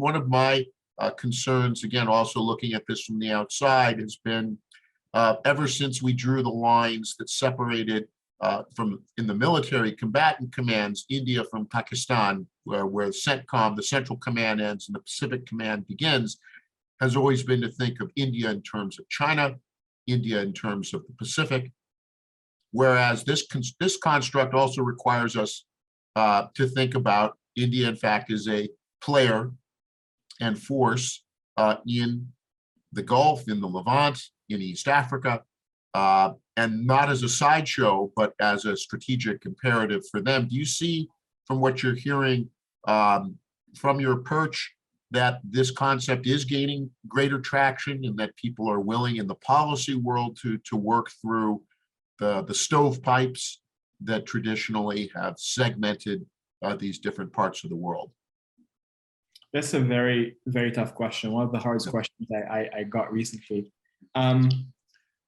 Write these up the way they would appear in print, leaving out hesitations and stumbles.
one of my concerns, again, also looking at this from the outside, has been ever since we drew the lines that separated in the military combatant commands, India from Pakistan, where CENTCOM, the Central Command, ends and the Pacific Command begins, has always been to think of India in terms of China, India in terms of the Pacific, whereas this construct also requires us to think about India, in fact, as a player and force in the Gulf, in the Levant, in East Africa, and not as a sideshow, but as a strategic imperative for them. Do you see, from what you're hearing from your perch, that this concept is gaining greater traction and that people are willing in the policy world to work through the stovepipes that traditionally have segmented these different parts of the world? That's a very, very tough question. One of the hardest questions I got recently.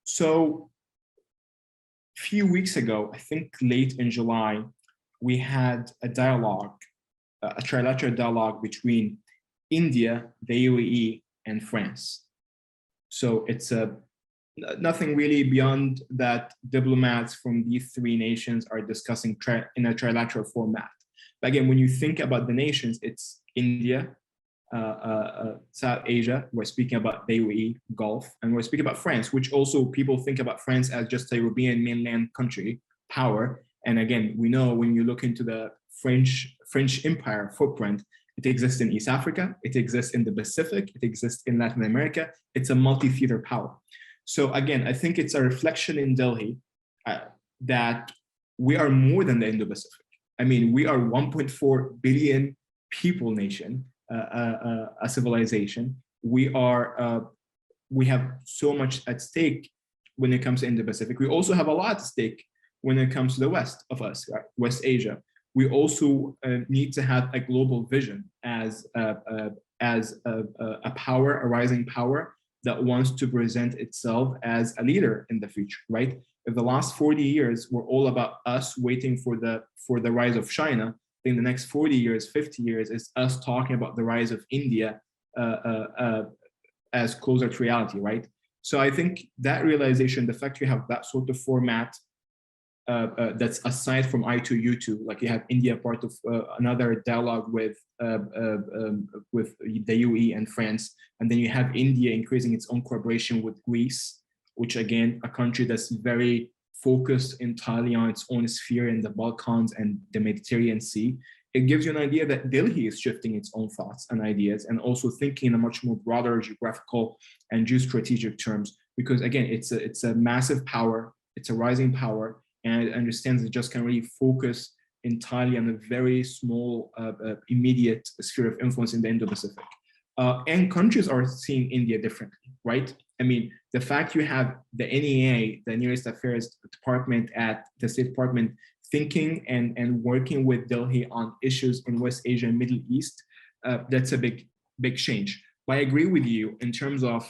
So a few weeks ago, I think late in July, we had a dialogue, a trilateral dialogue between India, the UAE, and France. So it's nothing really beyond that. Diplomats from these three nations are discussing in a trilateral format. But again, when you think about the nations, it's India, South Asia, we're speaking about the UAE, Gulf, and we're speaking about France, which also people think about France as just a European mainland country, power. And again, we know when you look into the French Empire footprint, it exists in East Africa, it exists in the Pacific, it exists in Latin America. It's a multi-theater power. So again, I think it's a reflection in Delhi that we are more than the Indo-Pacific. I mean, we are 1.4 billion people nation, a civilization. We have so much at stake when it comes to Indo-Pacific. We also have a lot at stake when it comes to the west of us, right? West Asia. We also need to have a global vision as a power, a rising power that wants to present itself as a leader in the future, right? If the last 40 years were all about us waiting for the rise of China, then the next 40 years, 50 years is us talking about the rise of India as closer to reality, right? So I think that realization, the fact you have that sort of format that's aside from I2U2, like you have India part of another dialogue with the UAE and France, and then you have India increasing its own cooperation with Greece, which again, a country that's very focused entirely on its own sphere in the Balkans and the Mediterranean Sea. It gives you an idea that Delhi is shifting its own thoughts and ideas and also thinking in a much more broader geographical and geostrategic terms, because again, it's a massive power, it's a rising power, and it understands it just can really focus entirely on a very small, immediate sphere of influence in the Indo-Pacific. And countries are seeing India differently, right? I mean, the fact you have the NEA, the Nearest Affairs Department at the State Department, thinking and working with Delhi on issues in West Asia and Middle East, that's a big change. But I agree with you in terms of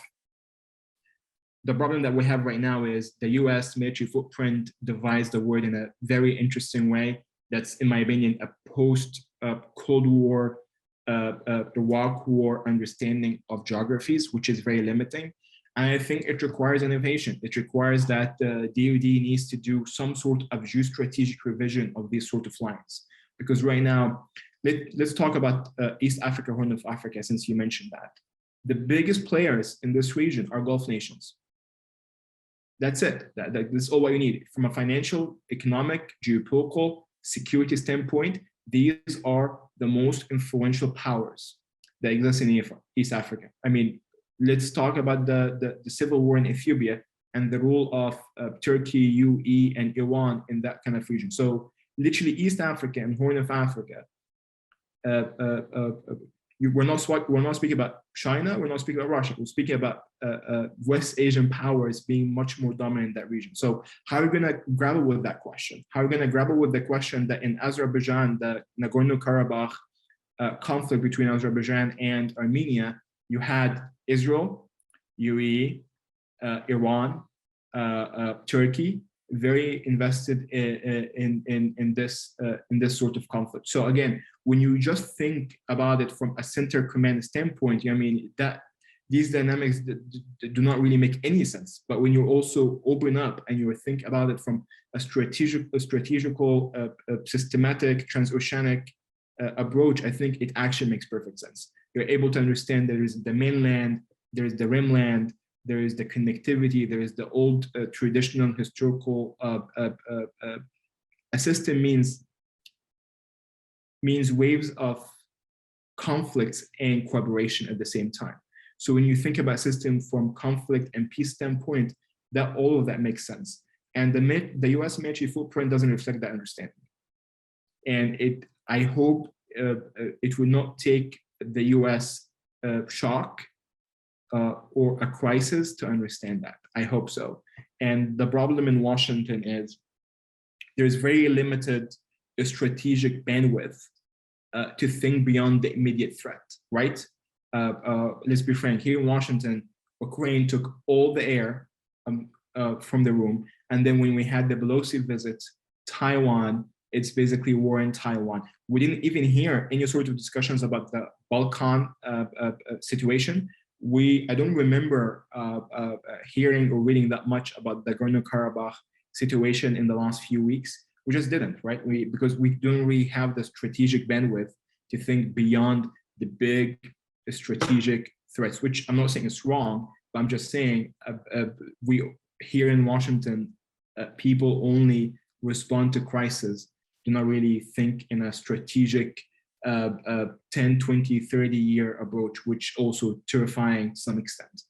the problem that we have right now is the US military footprint divides the world in a very interesting way. That's, in my opinion, a post-Cold War, Iraq War understanding of geographies, which is very limiting. And I think it requires innovation. It requires that the DoD needs to do some sort of geostrategic revision of these sort of lines. Because right now, let's talk about East Africa, Horn of Africa, since you mentioned that. The biggest players in this region are Gulf nations. That's it. That's all what you need. From a financial, economic, geopolitical, security standpoint, these are the most influential powers that exist in East Africa. I mean, let's talk about the civil war in Ethiopia and the role of Turkey, UAE, and Iran in that kind of region. So literally East Africa and Horn of Africa, we're not speaking about China, we're not speaking about Russia, we're speaking about West Asian powers being much more dominant in that region. So how are we going to grapple with that question? How are we going to grapple with the question that in Azerbaijan, the Nagorno-Karabakh conflict between Azerbaijan and Armenia, you had Israel, UAE, Iran, Turkey, very invested in this sort of conflict. So again, when you just think about it from a center command standpoint, I mean, that these dynamics do not really make any sense. But when you also open up and you think about it from a strategical, systematic, transoceanic approach, I think it actually makes perfect sense. You're able to understand there is the mainland, there is the rimland, there is the connectivity, there is the old traditional historical a system means waves of conflicts and collaboration at the same time. So when you think about system from conflict and peace standpoint, that all of that makes sense. And the US military footprint doesn't reflect that understanding. And I hope it will not take the US shock or a crisis to understand that. I hope so. And the problem in Washington is there's very limited strategic bandwidth to think beyond the immediate threat, right? Let's be frank, here in Washington, Ukraine took all the air from the room. And then when we had the Pelosi visit Taiwan, it's basically war in Taiwan. We didn't even hear any sort of discussions about the Balkan situation. I don't remember hearing or reading that much about the Nagorno-Karabakh situation in the last few weeks. We just didn't, right? Because we don't really have the strategic bandwidth to think beyond the big strategic threats, which I'm not saying is wrong, but I'm just saying we here in Washington, people only respond to crisis, do not really think in a strategic 10, 20, 30-year approach, which also terrifying to some extent.